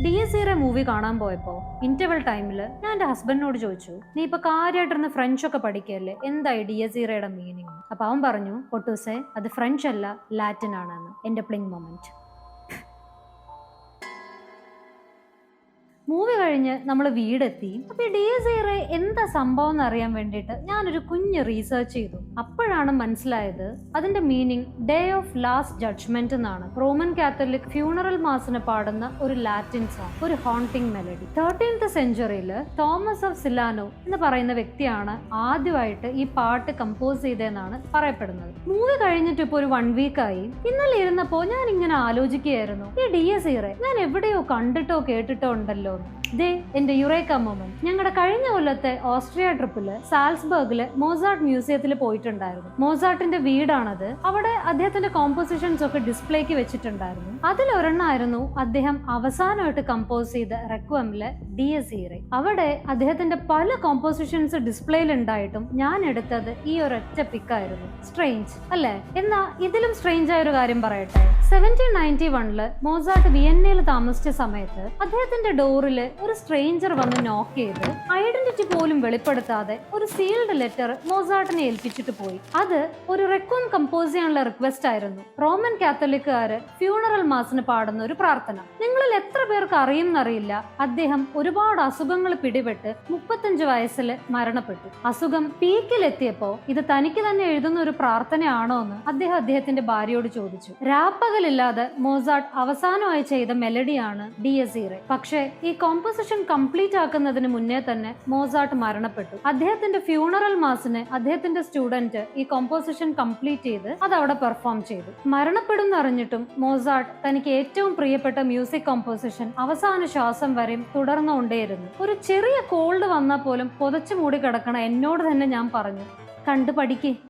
DSERA movie കാണാൻ പോയപ്പോ interval ടൈമിൽ ഞാൻ എന്റെ ഹസ്ബൻഡിനോട് ചോദിച്ചു, നീ ഇപ്പൊ കാര്യമായിട്ടിരുന്ന് ഫ്രഞ്ച് ഒക്കെ പഠിക്കല്ലേ, എന്തായി DSERAയുടെ മീനിങ്? അപ്പൊ അവൻ പറഞ്ഞു, പൊട്ടൂസെ അത് ഫ്രഞ്ച് അല്ല, ലാറ്റിൻ ആണെന്ന്. എന്റെ പ്ലിങ് മൊമെന്റ്. മൂവി കഴിഞ്ഞ് നമ്മൾ വീടെത്തി. അപ്പൊ ഈ DSERA എന്താ സംഭവം എന്ന് അറിയാൻ വേണ്ടിയിട്ട് ഞാനൊരു കുഞ്ഞ് റീസർച്ച് ചെയ്തു. അപ്പോഴാണ് മനസ്സിലായത് അതിന്റെ meaning day of last judgement എന്നാണ്. റോമൻ കാത്തലിക് ഫ്യൂണറൽ മാസിന് പാടുന്ന ഒരു ലാറ്റിൻ സോങ്, ഒരു ഹോണ്ടിങ് മെലഡി. 13th സെഞ്ചുറിയിൽ തോമസ് ഓഫ് സിലാനോ എന്ന് പറയുന്ന വ്യക്തിയാണ് ആദ്യമായിട്ട് ഈ പാട്ട് കമ്പോസ് ചെയ്തതെന്നാണ് പറയപ്പെടുന്നത്. മൂവി കഴിഞ്ഞിട്ട് ഇപ്പൊ ഒരു 1 വീക്കായി. ഇന്നലെ ഇരുന്നപ്പോ ഞാൻ ഇങ്ങനെ ആലോചിക്കുകയായിരുന്നു, ഈ DSERA ഞാൻ എവിടെയോ കണ്ടിട്ടോ കേട്ടിട്ടോ ഉണ്ടല്ലോ. ദേ എന്റെ യുറേക്ക മൊമെന്റ്. ഞങ്ങളുടെ കഴിഞ്ഞ കൊല്ലത്തെ ഓസ്ട്രിയ ട്രിപ്പില് സാൽസ്ബർഗില് മോസാർട്ട് മ്യൂസിയത്തിൽ പോയിട്ടുണ്ടായിരുന്നു. മോസാർട്ടിന്റെ വീടാണത്. അവിടെ അദ്ദേഹത്തിന്റെ കോമ്പോസിഷൻസ് ഒക്കെ ഡിസ്പ്ലേക്ക് വെച്ചിട്ടുണ്ടായിരുന്നു. അതിലൊരെണ്ണമായിരുന്നു അദ്ദേഹം അവസാനമായിട്ട് കമ്പോസ് ചെയ്ത റെക്വമിലെ DSERA. അവിടെ അദ്ദേഹത്തിന്റെ പല കോമ്പോസിഷൻസ് ഡിസ്പ്ലേയിൽ ഉണ്ടായിട്ടും ഞാൻ എടുത്തത് ഈ ഒരൊറ്റ പിക്കായിരുന്നു. സ്ട്രേഞ്ച് അല്ലേ? എന്നാ ഇതിലും സ്ട്രേഞ്ച് ആയ ഒരു കാര്യം പറയട്ടെ. 1791 മോസാർട്ട് വിയന്നയിൽ താമസിച്ച സമയത്ത് അദ്ദേഹത്തിന്റെ ഡോറില് ഒരു സ്ട്രേഞ്ചർ വന്ന് നോക്ക് ചെയ്ത് ഐഡന്റിറ്റി പോലും വെളിപ്പെടുത്താതെ ഒരു സീൽഡ് ലെറ്റർ മോസാർട്ടിനെ ഏൽപ്പിച്ചിട്ട് പോയി. അത് ഒരു റെക്വം കമ്പോസ് ചെയ്യാനുള്ള റിക്വസ്റ്റ് ആയിരുന്നു. റോമൻ കാത്തലിക്കുകാര് ഫ്യൂണറൽ മാസിന് പാടുന്ന ഒരു പ്രാർത്ഥന. നിങ്ങളിൽ എത്ര പേർക്ക് അറിയുമെന്നറിയില്ല, അദ്ദേഹം ഒരുപാട് അസുഖങ്ങൾ പിടിപെട്ട് 35 വയസ്സിൽ മരണപ്പെട്ടു. അസുഖം പീക്കിലെത്തിയപ്പോ ഇത് തനിക്ക് തന്നെ എഴുതുന്ന ഒരു പ്രാർത്ഥനയാണോ എന്ന് അദ്ദേഹത്തിന്റെ ഭാര്യയോട് ചോദിച്ചു. രാപ്പകലില്ലാതെ മോസാർട്ട് അവസാനമായി ചെയ്ത മെലഡിയാണ് DSERA. പക്ഷേ ഈ കോമ്പോസിഷൻ കംപ്ലീറ്റ് ആക്കുന്നതിന് മുന്നേ തന്നെ മോസാർട്ട് മരണപ്പെട്ടു. അദ്ദേഹത്തിന്റെ ഫ്യൂണറൽ മാസിന് അദ്ദേഹത്തിന്റെ സ്റ്റുഡന്റ് ഈ കോമ്പോസിഷൻ കംപ്ലീറ്റ് ചെയ്ത് അത് അവിടെ പെർഫോം ചെയ്തു. മരണപ്പെടുന്നറിഞ്ഞിട്ടും മോസാർട്ട് തനിക്ക് ഏറ്റവും പ്രിയപ്പെട്ട മ്യൂസിക് കോമ്പോസിഷൻ അവസാന ശ്വാസം വരെയും തുടർന്നുകൊണ്ടേയിരുന്നു. ഒരു ചെറിയ കോൾഡ് വന്നാൽ പോലും പുതച്ചു മൂടി കിടക്കണ എന്നോട് തന്നെ ഞാൻ പറഞ്ഞു, കണ്ടു പഠിക്കേ.